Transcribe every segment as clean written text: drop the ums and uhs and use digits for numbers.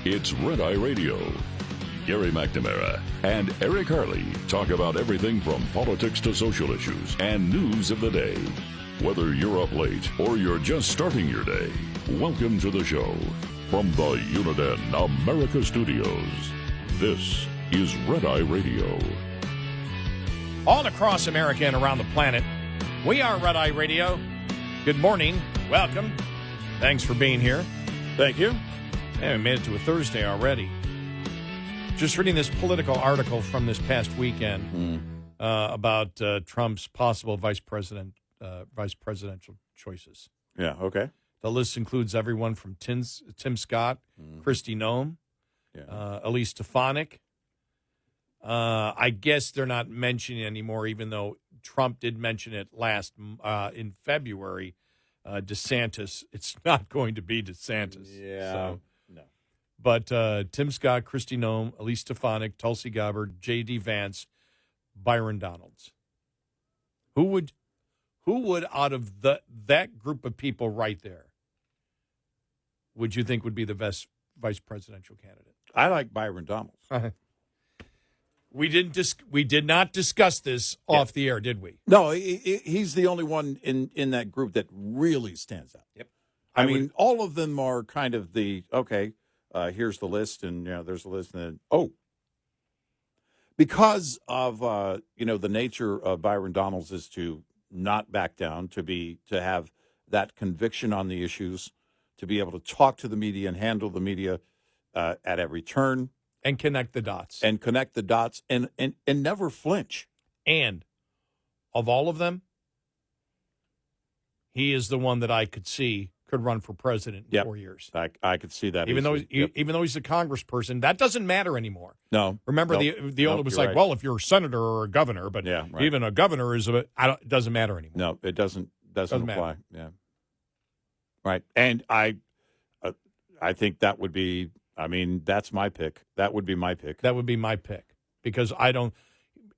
It's Red Eye Radio. Gary McNamara and Eric Harley talk about everything from politics to social issues and news of the day. Whether you're up late or you're just starting your day, welcome to the show. From the Uniden America Studios, this is Red Eye Radio. All across America and around the planet, we are Red Eye Radio. Good morning. Welcome. Thanks for being here. Thank you. Yeah, we made it to a Thursday already. Just reading this political article from this past weekend about Trump's possible vice presidential choices. Yeah, okay. The list includes everyone from Tim Scott, Kristi Noem, Elise Stefanik. I guess they're not mentioning anymore, even though Trump did mention it last in February. DeSantis, it's not going to be DeSantis. Yeah, so, no. But Tim Scott, Kristi Noem, Elise Stefanik, Tulsi Gabbard, J.D. Vance, Byron Donalds. Who would out of that group of people right there, would you think would be the best vice presidential candidate? I like Byron Donalds. We did not discuss this off the air, did we? No, he's the only one in that group that really stands out. Yep. I mean, all of them are kind of here's the list, and there's a list, and then because of the nature of Byron Donalds is to not back down, to have that conviction on the issues, to be able to talk to the media and handle the media at every turn. And connect the dots. And never flinch. And of all of them, he is the one that I could see could run for president in 4 years. I could see that. Even though he's a congressperson, that doesn't matter anymore. No. Remember, the old was like, right. well, if you're a senator or a governor, but even a governor it doesn't matter anymore. No, it doesn't apply. Matter. Yeah. Right. And I think that would be. I mean, that's my pick. That would be my pick. That would be my pick because I don't.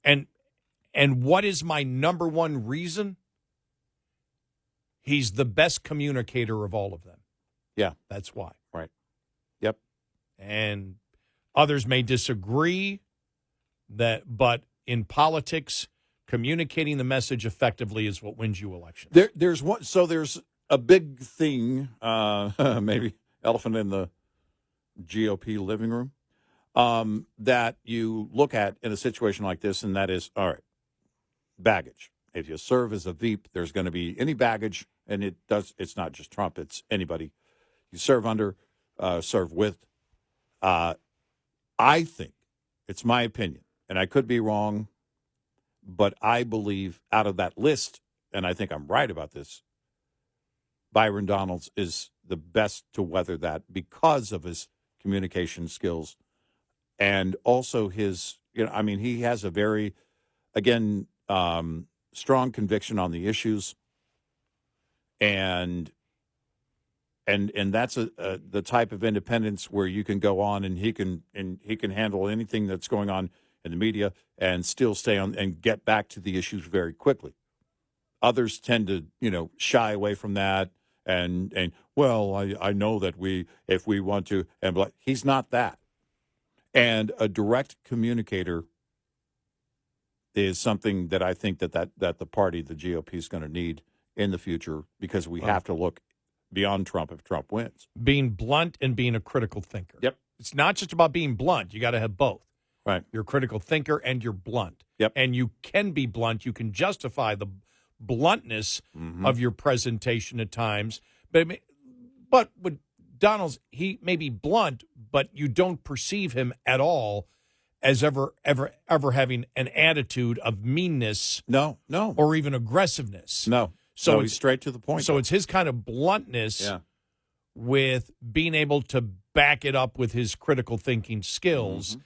And what is my number one reason? He's the best communicator of all of them. Yeah. That's why. Right. Yep. And others may disagree but in politics, communicating the message effectively is what wins you elections. There's a big thing, maybe elephant in the GOP living room, that you look at in a situation like this, and that is, all right, baggage. If you serve as a Veep, there's going to be any baggage, and it's not just Trump, it's anybody you serve under, serve with. I think, it's my opinion, and I could be wrong, but I believe out of that list, and I think I'm right about this, Byron Donalds is the best to weather that because of his communication skills and also his, he has a very, again, strong conviction on the issues, and that's the type of independence where you can go on and he can handle anything that's going on in the media and still stay on and get back to the issues very quickly. Others tend to, shy away from that. And I know that if we want to, he's not that. And a direct communicator is something that I think that the party, the GOP, is going to need in the future because we have to look beyond Trump if Trump wins. Being blunt and being a critical thinker. Yep. It's not just about being blunt. You got to have both. Right. You're a critical thinker and you're blunt. Yep. And you can be blunt. You can justify the bluntness of your presentation at times. But with Donalds, he may be blunt, but you don't perceive him at all as ever having an attitude of meanness. No. Or even aggressiveness. No. So he's straight to the point. So it's his kind of bluntness with being able to back it up with his critical thinking skills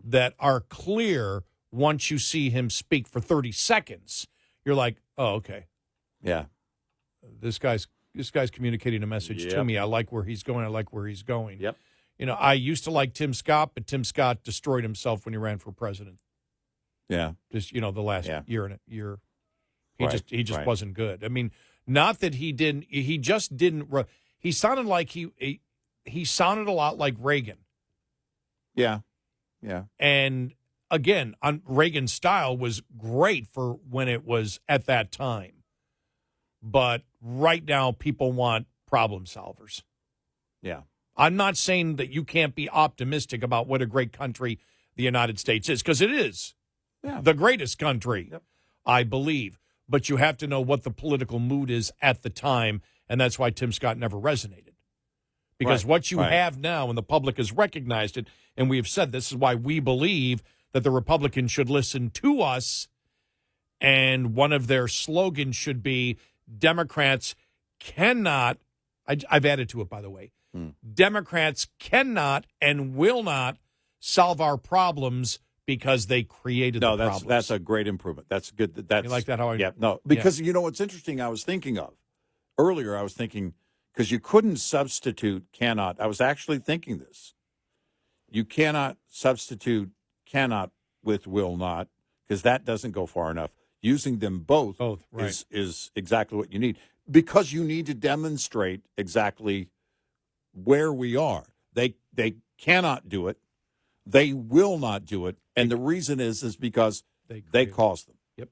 that are clear once you see him speak for 30 seconds. You're like, oh, okay. Yeah. This guy's communicating a message to me. I like where he's going. Yep. I used to like Tim Scott, but Tim Scott destroyed himself when he ran for president. Yeah. Just, the last year and a year. He just right. wasn't good. I mean, not that he just didn't. He sounded like he sounded a lot like Reagan Yeah. Yeah. And again, on Reagan's style was great for when it was at that time. But right now, people want problem solvers. Yeah. I'm not saying that you can't be optimistic about what a great country the United States is, because it is the greatest country, I believe. But you have to know what the political mood is at the time, and that's why Tim Scott never resonated. Because what you have now, and the public has recognized it, and we have said this is why we believe that the Republicans should listen to us, and one of their slogans should be Democrats cannot, I've added to it, by the way, Democrats cannot and will not solve our problems because they created the problems. No, that's a great improvement. That's good. You like that? Because you know what's interesting, I was thinking of, earlier I was thinking, because you couldn't substitute cannot. I was actually thinking this. You cannot substitute cannot with will not, because that doesn't go far enough. Using them both is exactly what you need, because you need to demonstrate exactly where we are. They cannot do it. They will not do it. And the reason is because they caused them. Yep.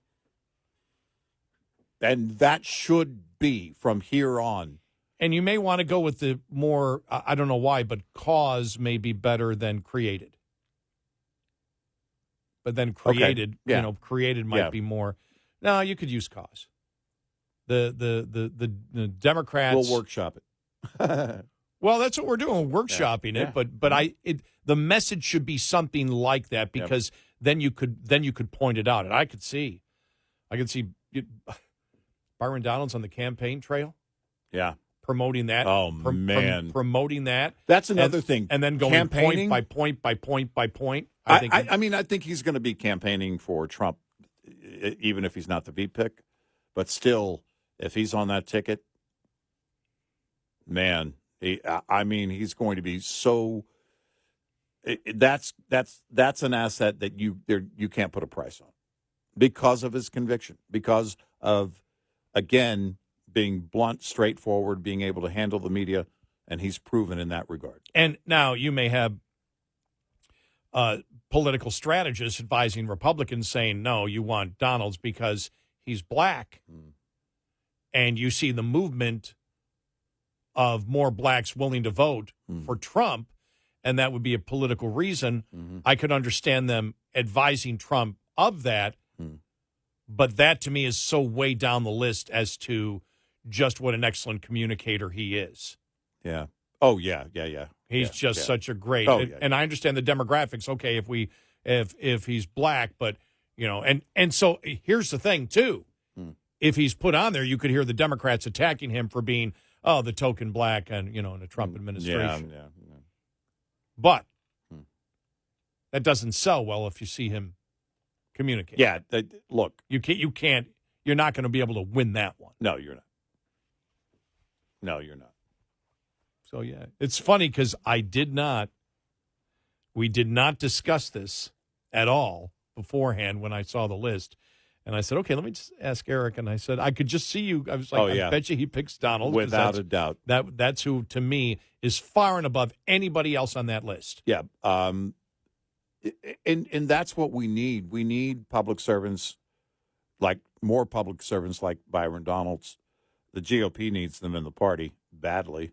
And that should be from here on. And you may want to go with the more, I don't know why, but cause may be better than created. But then created, created might be more. No, you could use cause. The Democrats. We'll workshop it. Well, that's what we're doing, workshopping it. But the message should be something like that, because then you could point it out, and I could see Byron Donalds on the campaign trail. Yeah. Promoting that. Oh, man. Promoting that. That's another thing. And then going point by point by point by point. I think he's going to be campaigning for Trump, even if he's not the V pick. But still, if he's on that ticket, man, he's going to be so. That's an asset that you can't put a price on, because of his conviction, because of, again, being blunt, straightforward, being able to handle the media, and he's proven in that regard. And now you may have political strategists advising Republicans saying, no, you want Donalds because he's black. And you see the movement of more blacks willing to vote for Trump, and that would be a political reason. I could understand them advising Trump of that, but that to me is so way down the list as to just what an excellent communicator he is. Yeah. Oh, yeah. He's just such a great. And I understand the demographics. Okay, if he's black, but and so here's the thing too. If he's put on there, you could hear the Democrats attacking him for being the token black and in a Trump administration. Yeah. But that doesn't sell well if you see him communicate. Yeah. Look, you can't. You're not going to be able to win that one. No, you're not. So, yeah, it's funny because we did not discuss this at all beforehand when I saw the list. And I said, okay, let me just ask Eric. And I said, I could just see you. I was like, I bet you he picks Donald. Without a doubt. That's who, to me, is far and above anybody else on that list. Yeah. And that's what we need. We need public servants, more public servants like Byron Donalds. The GOP needs them in the party badly.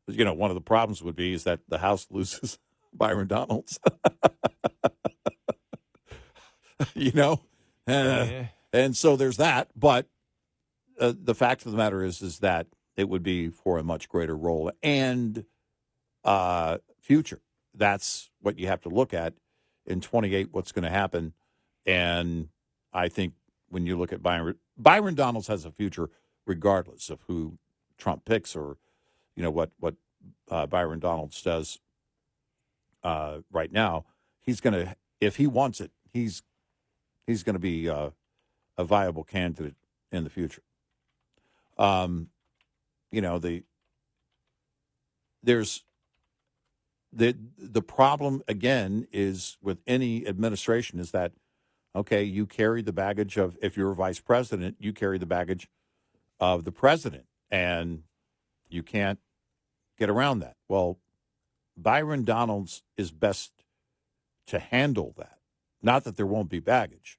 One of the problems would be is that the House loses Byron Donalds. And so there's that. But the fact of the matter is that it would be for a much greater role and future. That's what you have to look at in 28, what's going to happen. And I think when you look at Byron Donalds has a future regardless of who Trump picks or, what Byron Donalds does right now. He's going to, if he wants it, he's going to be a viable candidate in the future. There's the problem again is with any administration is that, okay, you carry the baggage of, if you're a vice president, you carry the baggage of the president, and you can't get around that. Well, Byron Donalds is best to handle that. Not that there won't be baggage,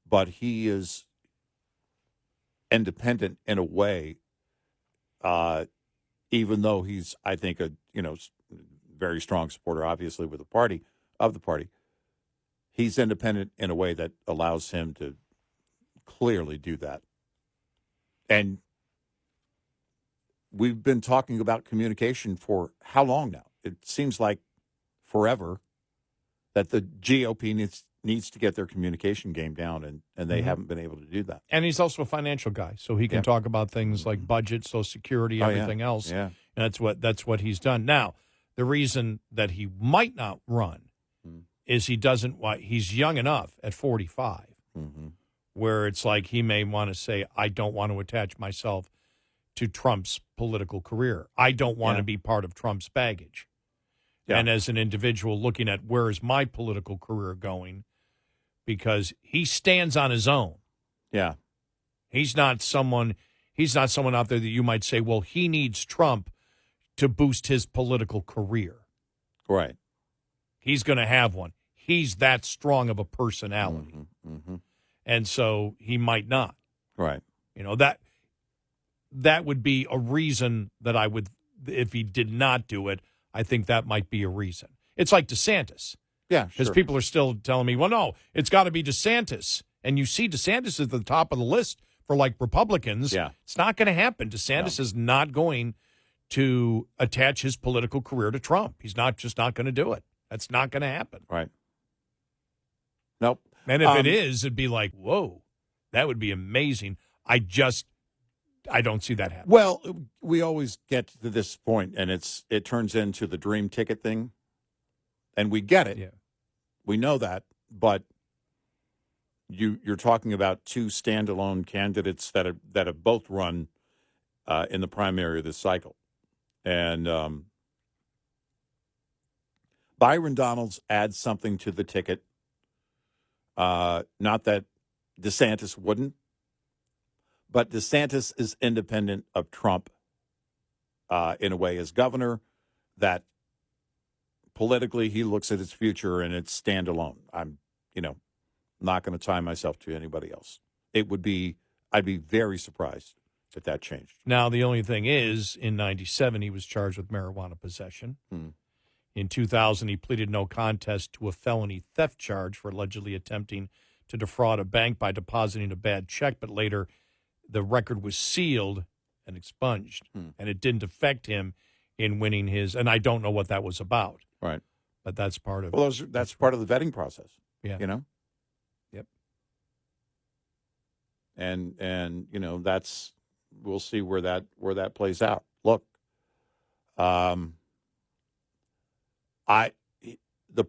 but he is independent in a way, even though he's, I think, a very strong supporter, obviously, with the party. He's independent in a way that allows him to clearly do that. And we've been talking about communication for how long now? It seems like forever that the GOP needs to get their communication game down, and they haven't been able to do that. And he's also a financial guy, so he can talk about things like budget, Social Security, everything else. Yeah. And that's what he's done. Now, the reason that he might not run is he's young enough at 45 where it's like he may want to say, I don't want to attach myself to Trump's political career. I don't want to be part of Trump's baggage. Yeah. And as an individual looking at where is my political career going, because he stands on his own. Yeah. He's not someone out there that you might say, well, he needs Trump to boost his political career. Right. He's going to have one. He's that strong of a personality. And so he might not. Right. That would be a reason that I would, if he did not do it, I think that might be a reason. It's like DeSantis. Yeah, because people are still telling me, well, no, it's got to be DeSantis. And you see DeSantis at the top of the list for, like, Republicans. Yeah. It's not going to happen. DeSantis is not going to attach his political career to Trump. He's just not going to do it. That's not going to happen. Right. Nope. And if it is, it'd be like, whoa, that would be amazing. I don't see that happening. Well, we always get to this point, and it turns into the dream ticket thing, and we get it. Yeah. We know that, but you're talking about two standalone candidates that have both run in the primary of this cycle, and Byron Donalds adds something to the ticket. Not that DeSantis wouldn't. But DeSantis is independent of Trump in a way as governor, that politically he looks at his future and it's standalone. I'm, not going to tie myself to anybody else. I'd be very surprised if that changed. Now, the only thing is, in 97, he was charged with marijuana possession. In 2000, he pleaded no contest to a felony theft charge for allegedly attempting to defraud a bank by depositing a bad check, but later the record was sealed and expunged, and it didn't affect him in winning his. And I don't know what that was about. Right. But that's part of. Well, that's part of the vetting process. Yeah. Yep. And we'll see where that plays out. Look, the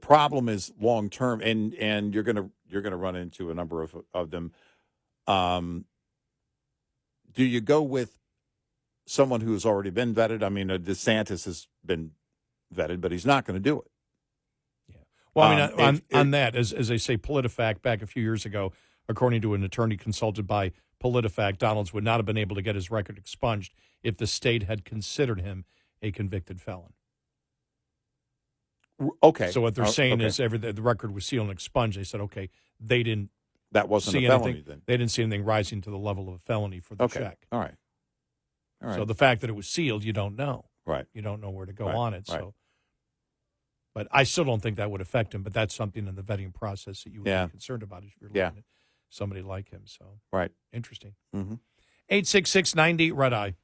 problem is long term, and you're gonna run into a number of them. Do you go with someone who's already been vetted? I mean, DeSantis has been vetted, but he's not going to do it. Yeah. Well, on that, as they say, PolitiFact back a few years ago, according to an attorney consulted by PolitiFact, Donalds would not have been able to get his record expunged if the state had considered him a convicted felon. Okay. So what they're saying is the record was sealed and expunged. They said, okay, they didn't. That wasn't see a felony anything, then. They didn't see anything rising to the level of a felony for the check. All right. So the fact that it was sealed, you don't know. Right. You don't know where to go on it. Right. So, but I still don't think that would affect him. But that's something in the vetting process that you would be concerned about if you're looking at somebody like him. So interesting. 866-90 Red Eye.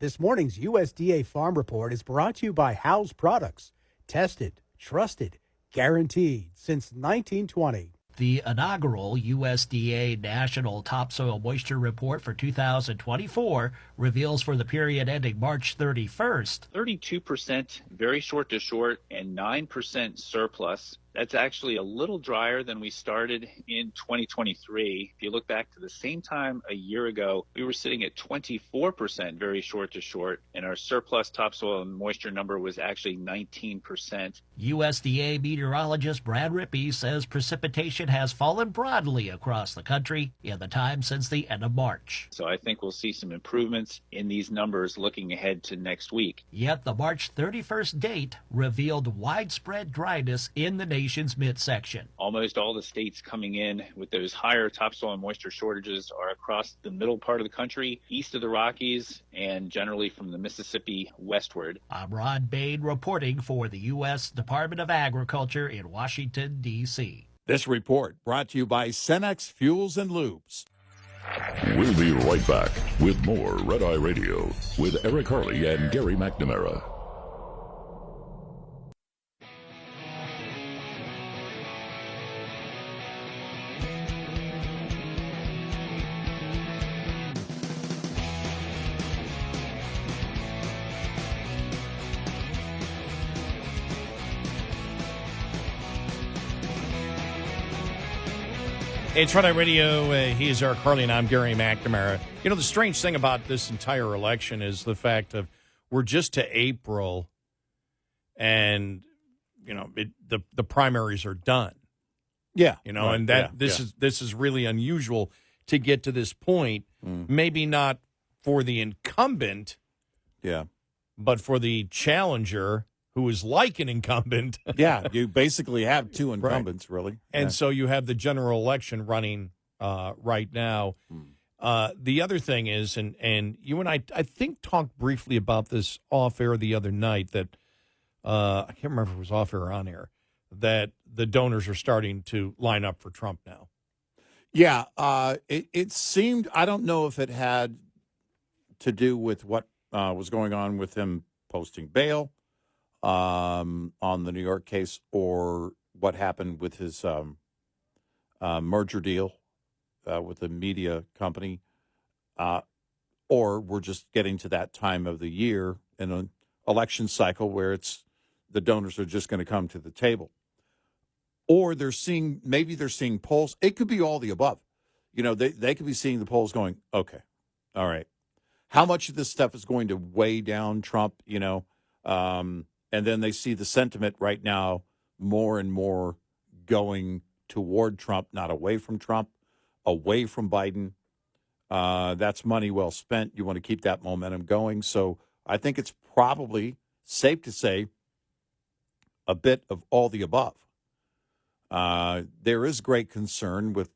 This morning's USDA Farm Report is brought to you by House Products. Tested, trusted, guaranteed since 1920. The inaugural USDA National Topsoil Moisture Report for 2024 reveals for the period ending March 31st, 32% very short to short and 9% surplus That's actually a little drier than we started in 2023. If you look back to the same time a year ago, we were sitting at 24% very short to short, and our surplus topsoil and moisture number was actually 19%. USDA meteorologist Brad Rippey says precipitation has fallen broadly across the country in the time since the end of March. So I think we'll see some improvements in these numbers looking ahead to next week. Yet the March 31st date revealed widespread dryness in the nation's midsection. Almost all the states coming in with those higher topsoil and moisture shortages are across the middle part of the country, east of the Rockies, and generally from the Mississippi westward. I'm Ron Bain reporting for the U.S. Department of Agriculture in Washington, D.C. This report brought to you by Cenex Fuels and Lubes. We'll be right back with more Red Eye Radio with Eric Harley and Gary McNamara. It's Red Eye Radio. He is Eric Harley, and I'm Gary McNamara. You know, the strange thing about this entire election is the fact of we're just to April, and you know the primaries are done. Yeah, you know, and that this is really unusual to get to this point. Maybe not for the incumbent, but for the challenger, who is like an incumbent. Yeah, you basically have two incumbents, right. Really. And so you have the general election running right now. The other thing is, and you and I think, talked briefly about this off-air the other night, that I can't remember if it was off-air or on-air, that the donors are starting to line up for Trump now. Yeah, it seemed, I don't know if it had to do with what was going on with him posting bail on the New York case, or what happened with his merger deal with the media company, or we're just getting to that time of the year in an election cycle where it's the donors are just going to come to the table, or maybe they're seeing polls. It could be all the above. You know, they could be seeing the polls going, okay, all right, how much of this stuff is going to weigh down Trump? You know. And then they see the sentiment right now more and more going toward Trump, not away from Trump, away from Biden. That's money well spent. You want to keep that momentum going. So I think it's probably safe to say a bit of all the above. There is great concern with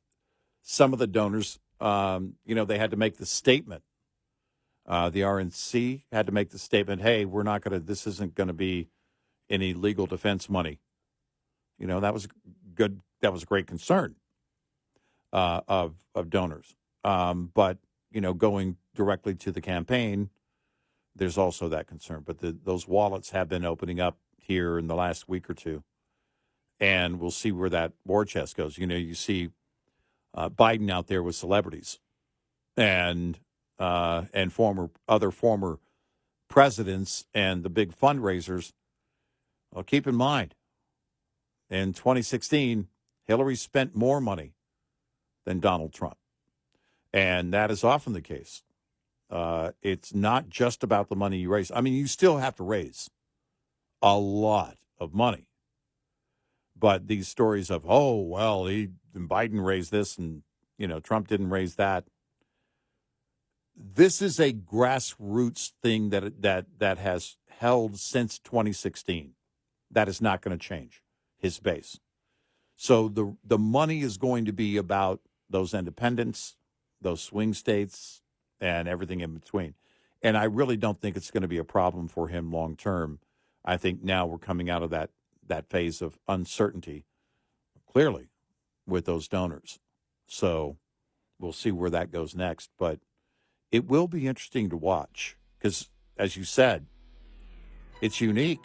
some of the donors. You know, they had to make the statement. The RNC had to make the statement, hey, this isn't going to be any legal defense money. You know, that was good. That was a great concern of donors. But, you know, going directly to the campaign, there's also that concern. But those wallets have been opening up here in the last week or two. And we'll see where that war chest goes. You know, you see Biden out there with celebrities and former presidents and the big fundraisers. Well, keep in mind, in 2016, Hillary spent more money than Donald Trump. And that is often the case. It's not just about the money you raise. I mean, you still have to raise a lot of money. But these stories of, Biden raised this and, you know, Trump didn't raise that. This is a grassroots thing that has held since 2016. That is not going to change his base. So the money is going to be about those independents, those swing states, and everything in between. And I really don't think it's going to be a problem for him long term. I think now we're coming out of that phase of uncertainty, clearly, with those donors. So we'll see where that goes next. But it will be interesting to watch because, as you said, it's unique.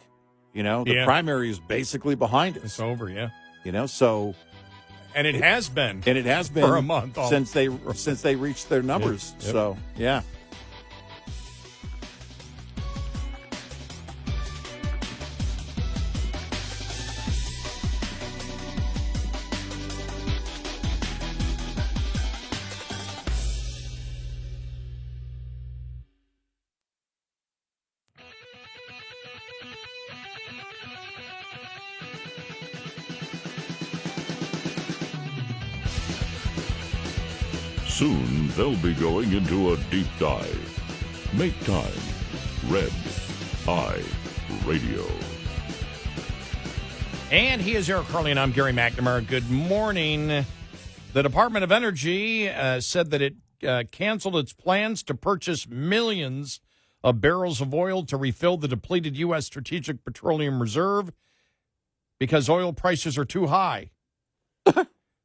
You know, the primary is basically behind us. It's over, yeah. You know, so. And it has been for a month since they reached their numbers. Yep. So, yeah. Soon they'll be going into a deep dive. Make time. Red Eye Radio. And he is Eric Harley, and I'm Gary McNamara. Good morning. The Department of Energy said that it canceled its plans to purchase millions of barrels of oil to refill the depleted U.S. Strategic Petroleum Reserve because oil prices are too high.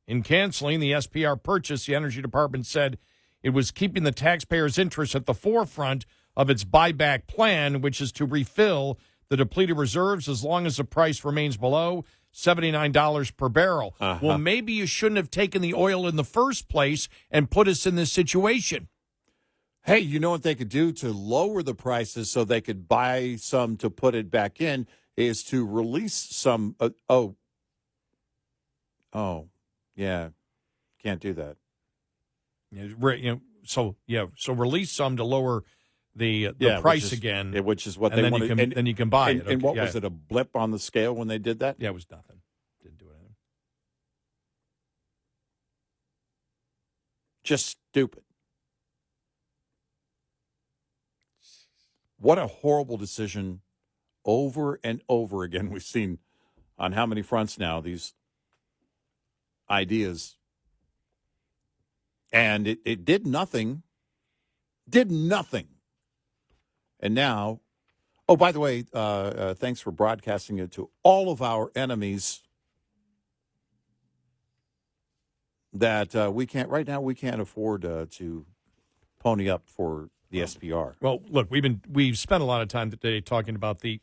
In canceling the SPR purchase, the Energy Department said it was keeping the taxpayers' interests at the forefront of its buyback plan, which is to refill the depleted reserves as long as the price remains below $79 per barrel. Well, maybe you shouldn't have taken the oil in the first place and put us in this situation. Hey, you know what they could do to lower the prices so they could buy some to put it back in is to release some. Yeah, can't do that. So release some to lower the price again. Which is what and they then wanted. Then you can buy it. And what was it, a blip on the scale when they did that? Yeah, it was nothing. Didn't do anything. Just stupid. What a horrible decision over and over again we've seen on how many fronts now, these ideas. And it did nothing. And now, oh, by the way, thanks for broadcasting it to all of our enemies that we can't afford to pony up for the SPR. Well, look, we've spent a lot of time today talking about the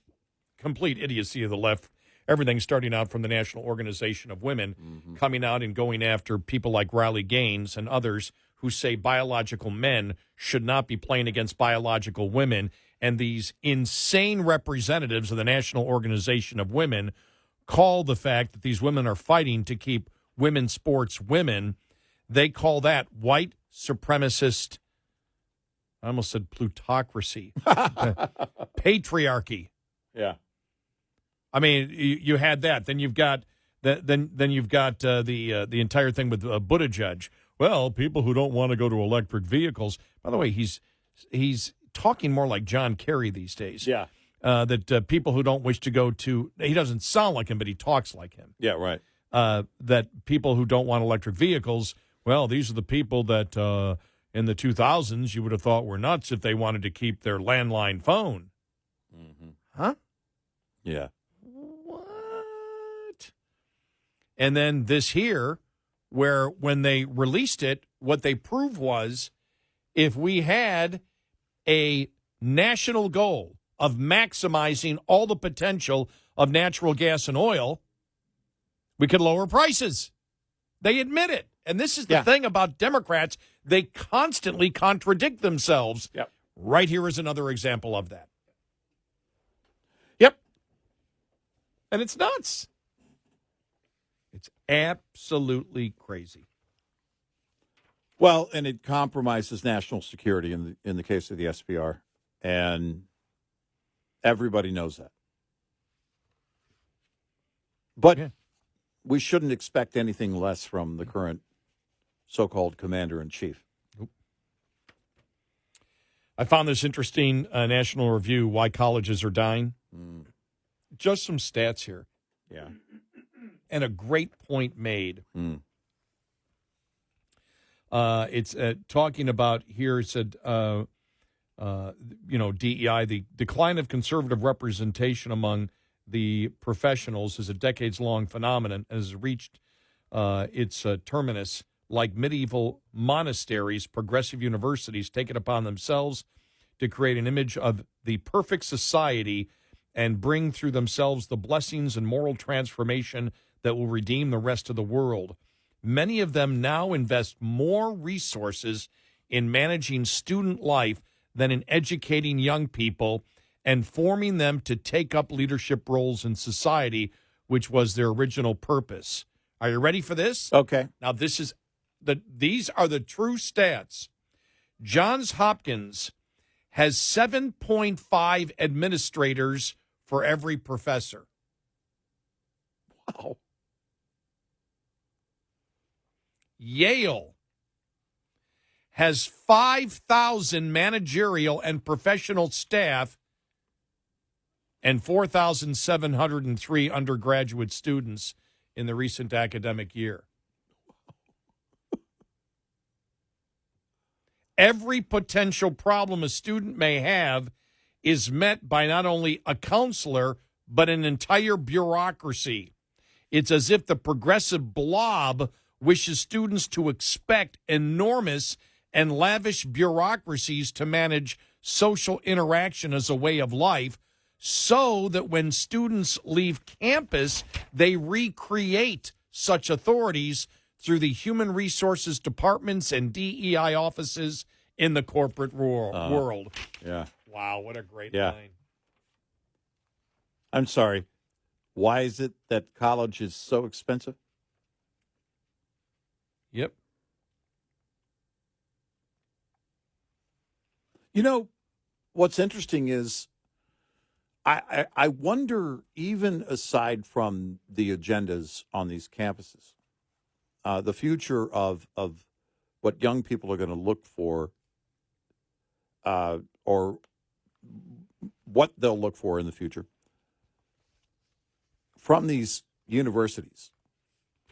complete idiocy of the left. Everything starting out from the National Organization of Women, coming out and going after people like Riley Gaines and others who say biological men should not be playing against biological women. And these insane representatives of the National Organization of Women call the fact that these women are fighting to keep women's sports women, they call that white supremacist, I almost said plutocracy, patriarchy. Yeah. I mean, you had that. Then you've got the entire thing with Buttigieg. Well, people who don't want to go to electric vehicles. By the way, he's talking more like John Kerry these days. Yeah. That people who don't wish to go to. He doesn't sound like him, but he talks like him. Yeah. Right. That people who don't want electric vehicles. Well, these are the people that in the 2000s you would have thought were nuts if they wanted to keep their landline phone. Mm-hmm. Huh? Yeah. What? And then this here, where when they released it, what they proved was if we had a national goal of maximizing all the potential of natural gas and oil, we could lower prices. They admit it. And this is the thing about Democrats. They constantly contradict themselves. Yep. Right here is another example of that. Yep. And it's nuts. It's absolutely crazy. Well, and it compromises national security in the case of the SPR, and everybody knows that. But we shouldn't expect anything less from the current so-called commander-in-chief. Nope. I found this interesting national review, Why Colleges Are Dying. Just some stats here. Yeah. And a great point made. It's talking about here, it said, DEI, the decline of conservative representation among the professionals is a decades-long phenomenon and has reached its terminus. Like medieval monasteries, progressive universities take it upon themselves to create an image of the perfect society and bring through themselves the blessings and moral transformation that will redeem the rest of the world. Many of them now invest more resources in managing student life than in educating young people and forming them to take up leadership roles in society, which was their original purpose. Are you ready for this? Okay. Now, these are the true stats. Johns Hopkins has 7.5 administrators for every professor. Wow. Yale has 5,000 managerial and professional staff and 4,703 undergraduate students in the recent academic year. Every potential problem a student may have is met by not only a counselor, but an entire bureaucracy. It's as if the progressive blob wishes students to expect enormous and lavish bureaucracies to manage social interaction as a way of life, so that when students leave campus, they recreate such authorities through the human resources departments and DEI offices in the corporate world. Yeah. Wow, what a great Yeah. line. I'm sorry. Why is it that college is so expensive? Yep. You know, what's interesting is I wonder, even aside from the agendas on these campuses, the future of what young people are going to look for, or what they'll look for in the future from these universities.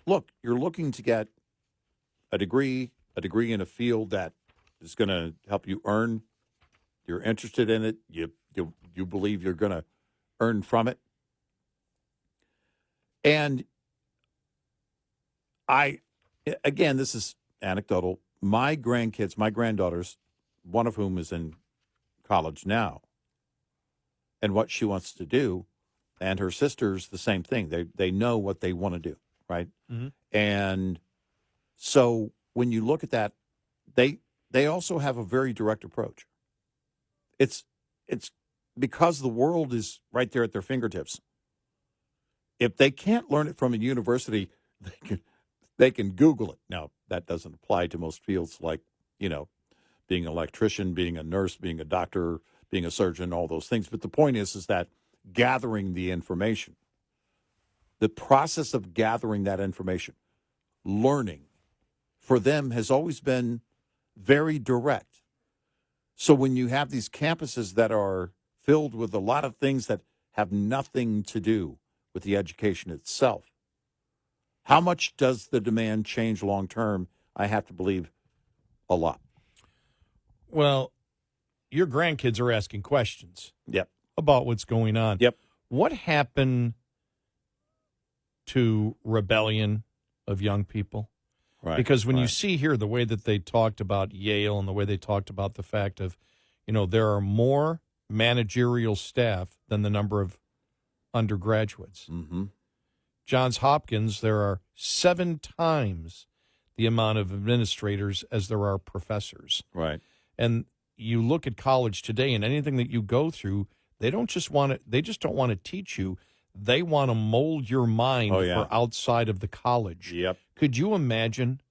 Look, you're looking to get a degree in a field that is going to help you earn. You're interested in it. You believe you're going to earn from it. And again, this is anecdotal. My grandkids, my granddaughters, one of whom is in college now, and what she wants to do, and her sister's the same thing. They know what they want to do, right? Mm-hmm. And so when you look at that, they also have a very direct approach. It's because the world is right there at their fingertips. If they can't learn it from a university, they can Google it. Now, that doesn't apply to most fields like, being an electrician, being a nurse, being a doctor, being a surgeon, all those things. But the point is that gathering the information, the process of gathering that information, learning, for them has always been very direct. So when you have these campuses that are filled with a lot of things that have nothing to do with the education itself, how much does the demand change long term? I have to believe a lot. Well, your grandkids are asking questions. Yep. About what's going on. Yep. What happened to rebellion of young people? Right. Because when you see here the way that they talked about Yale and the way they talked about the fact of, there are more managerial staff than the number of undergraduates. Mm-hmm. Johns Hopkins, there are 7 times the amount of administrators as there are professors. Right. And you look at college today, and anything that you go through, they just don't want to teach you. They want to mold your mind for outside of the college. Yep. Could you imagine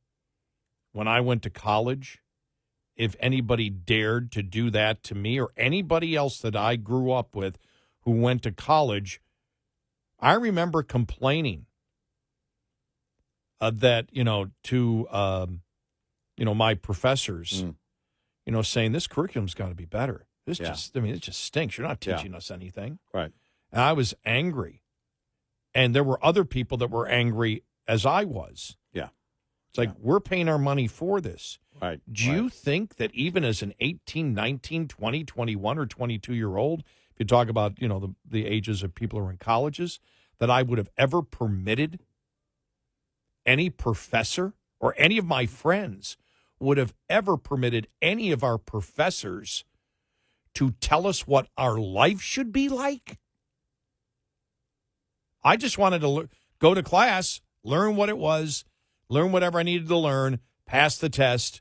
when I went to college, if anybody dared to do that to me or anybody else that I grew up with who went to college? I remember complaining that, to my professors, saying this curriculum's got to be better. It just stinks. You're not teaching us anything. Right. And I was angry. And there were other people that were angry as I was. Yeah. It's like, we're paying our money for this. Right. Do you think that even as an 18, 19, 20, 21, or 22-year-old, if you talk about, the ages of people who are in colleges, that I would have ever permitted any professor or any of my friends would have ever permitted any of our professors to tell us what our life should be like? I just wanted to go to class, learn what it was, learn whatever I needed to learn, pass the test,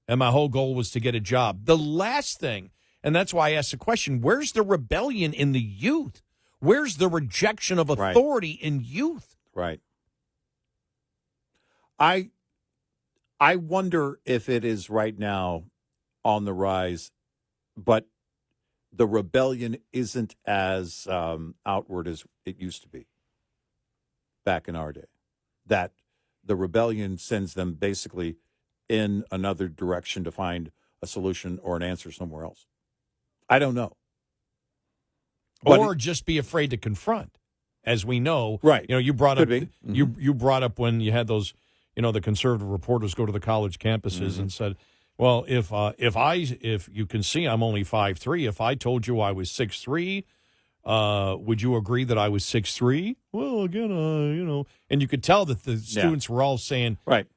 and my whole goal was to get a job. The last thing, and that's why I asked the question, where's the rebellion in the youth? Where's the rejection of authority in youth? Right. I wonder if it is right now on the rise, but the rebellion isn't as outward as it used to be back in our day. That the rebellion sends them basically in another direction to find a solution or an answer somewhere else. I don't know. Or just be afraid to confront. As we know, right? You brought Could up be. Mm-hmm. you brought up when you had those, the conservative reporters go to the college campuses and said, "Well, if you can see I'm only 5'3", if I told you I was 6'3", would you agree that I was 6'3"? Well, again, and you could tell that the students were all saying, right,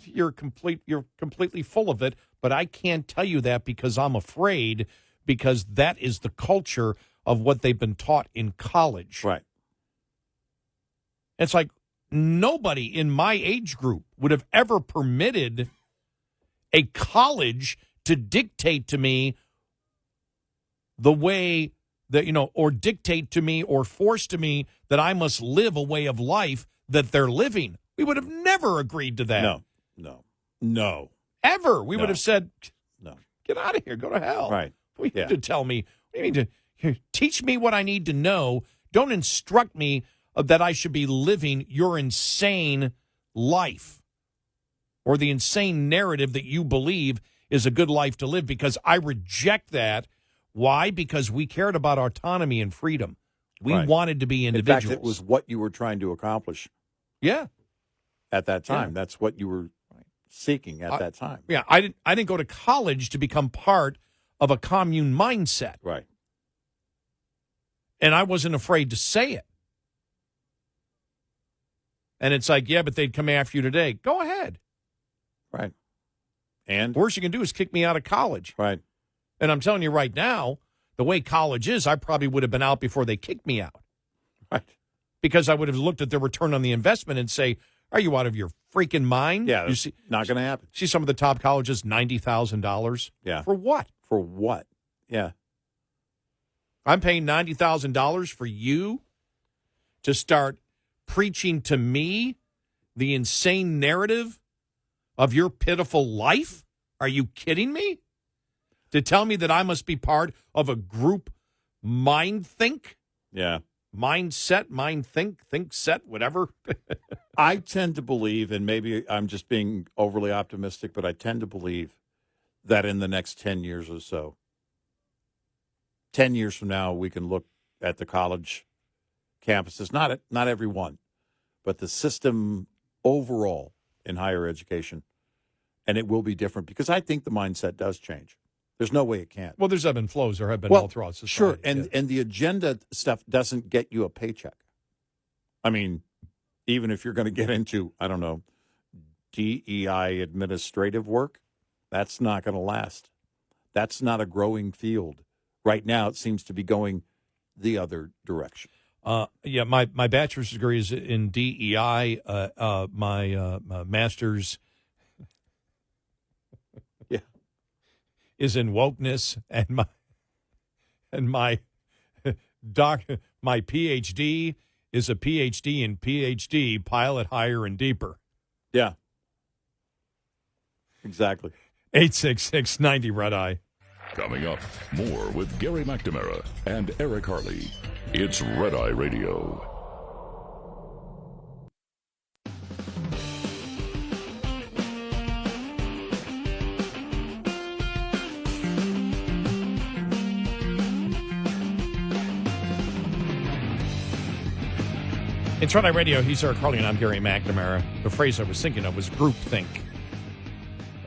you're completely full of it, but I can't tell you that because I'm afraid, because that is the culture of what they've been taught in college. Right. It's like nobody in my age group would have ever permitted a college to dictate to me the way that, or dictate to me or force to me that I must live a way of life that they're living. We would have never agreed to that. No. Ever. We would have said, no, get out of here. Go to hell. Right. What do you need to tell me? What do you mean to teach me what I need to know? Don't instruct me that I should be living your insane life or the insane narrative that you believe is a good life to live, because I reject that. Why? Because we cared about autonomy and freedom. We wanted to be individuals. In fact, it was what you were trying to accomplish. Yeah. At that time. Yeah. That's what you were seeking at that time. Yeah. I didn't go to college to become part of a commune mindset. Right. And I wasn't afraid to say it. And it's like, yeah, but they'd come after you today. Go ahead. Right. And? Worst you can do is kick me out of college. Right. And I'm telling you right now, the way college is, I probably would have been out before they kicked me out. Right. Because I would have looked at the return on the investment and say, are you out of your freaking mind? Yeah, you see, not going to happen. See some of the top colleges, $90,000. Yeah. For what? For what? Yeah. I'm paying $90,000 for you to start preaching to me the insane narrative of your pitiful life? Are you kidding me? To tell me that I must be part of a group mind think? Yeah. Mindset, mind think set, whatever. I tend to believe, and maybe I'm just being overly optimistic, but I tend to believe that in the next 10 years or so, 10 years from now, we can look at the college campuses, not every one, but the system overall in higher education, and it will be different because I think the mindset does change. There's no way it can't. Well, there's ebb and flows. There have been all throughout society. Sure, and the agenda stuff doesn't get you a paycheck. I mean, even if you're going to get into, I don't know, DEI administrative work, that's not going to last. That's not a growing field. Right now, it seems to be going the other direction. My bachelor's degree is in DEI. My master's is in wokeness, and my PhD is a PhD in PhD, pilot higher and deeper. Yeah. Exactly. 866-90 Red Eye. Coming up, more with Gary McNamara and Eric Harley. It's Red Eye Radio. It's Red Eye Radio. He's Eric Harley, and I'm Gary McNamara. The phrase I was thinking of was groupthink.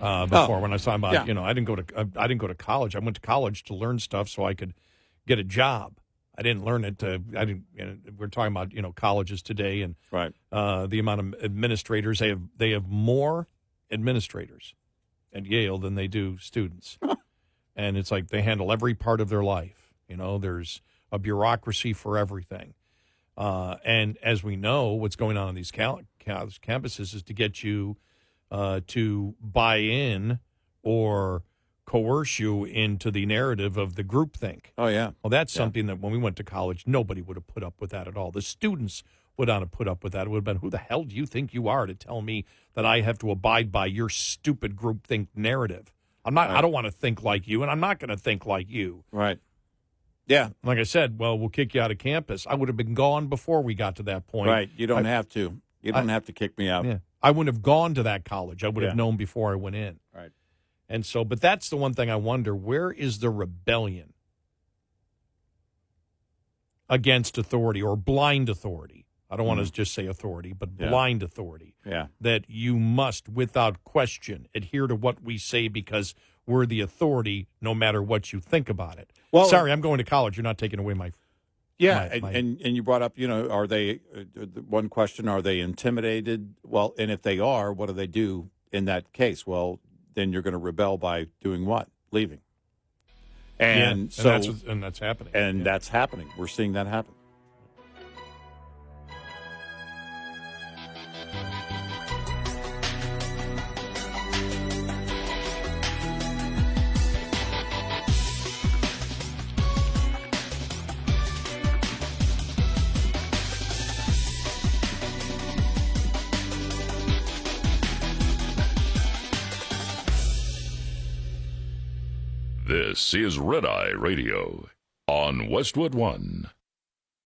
Before, when I was talking about, I didn't go to college. I went to college to learn stuff so I could get a job. I didn't learn it to. We're talking about colleges today and the amount of administrators they have more administrators at Yale than they do students, and it's like they handle every part of their life. There's a bureaucracy for everything. And as we know, what's going on these campuses is to get you to buy in or coerce you into the narrative of the groupthink. Oh, yeah. Well, that's something that when we went to college, nobody would have put up with that at all. The students would not have put up with that. It would have been, who the hell do you think you are to tell me that I have to abide by your stupid groupthink narrative? I'm not. I don't want to think like you, and I'm not going to think like you. Right. Yeah. Like I said, well, we'll kick you out of campus. I would have been gone before we got to that point. Right. You don't have to. You don't have to kick me out. Yeah. I wouldn't have gone to that college. I would have Yeah. known before I went in. Right. And so, but that's the one thing I wonder, where is the rebellion against authority or blind authority? I don't want to just say authority, but Yeah. blind authority. Yeah. That you must, without question, adhere to what we say because we're the authority no matter what you think about it. Well, sorry, I'm going to college. You're not taking away my... Yeah, my- and you brought up, are they, one question, are they intimidated? Well, and if they are, what do they do in that case? Well, then you're going to rebel by doing what? Leaving. And and that's happening. And that's happening. We're seeing that happen. This is Red Eye Radio on Westwood One.